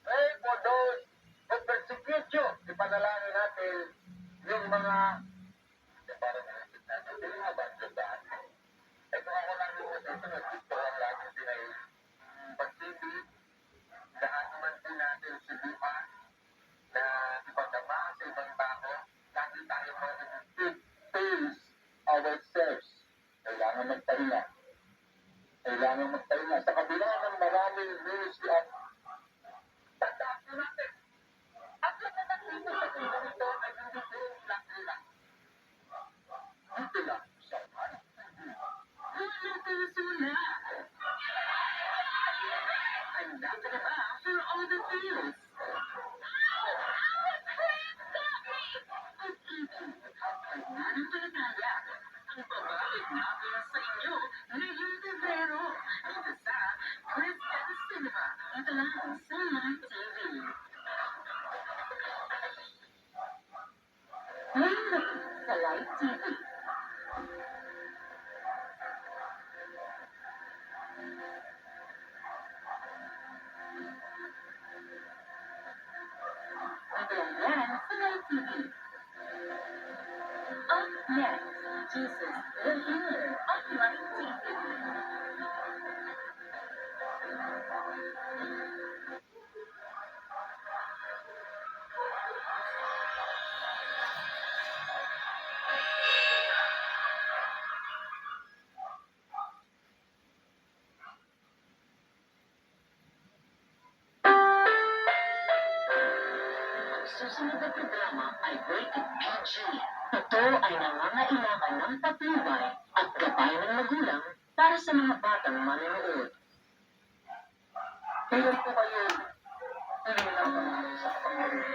Pray for those who persecute you. Ipanalangin natin yung mga ito ako lang yung ito ang lagi pag-ibig, lahat naman din natin subukan na ipagdama sa ibang tao, lagi tayo face ourselves. Kailangan magpahinga. Kailangan magpahinga. Sa kabila ng maraming ministry at tandaan po natin, at lahat ng dito sa mundo nito ay hindi po lang-lang. Dito lang sa umahan. Walang personal. Handa ka na ba for all the thrills? Nananampalataya ang pabalik natin sa inyo ngayong Pebrero dito sa Christian Cinema. Ito lang sa Live TV. Ngayon sa Live TV. Ito lang yan sa Live TV. Up next, Jesus the Healer on Live TV. Susunod na programa ay Rated PG. Ito ay nangangailangan ng patnubay at gabay ng magulang para sa mga batang manonood. Kailan po kayo hindi lang sa kapanguluhan?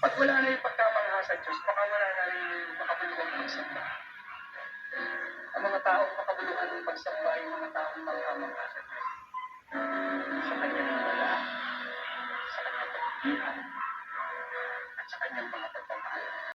Pag wala na yung pagkamangha sa Diyos, baka wala na rin yung makabuluhan ng pagsamba. Ang mga taong makabuluhan ng pagsamba ay mga taong manghamangha sa Diyos. Sa Kanya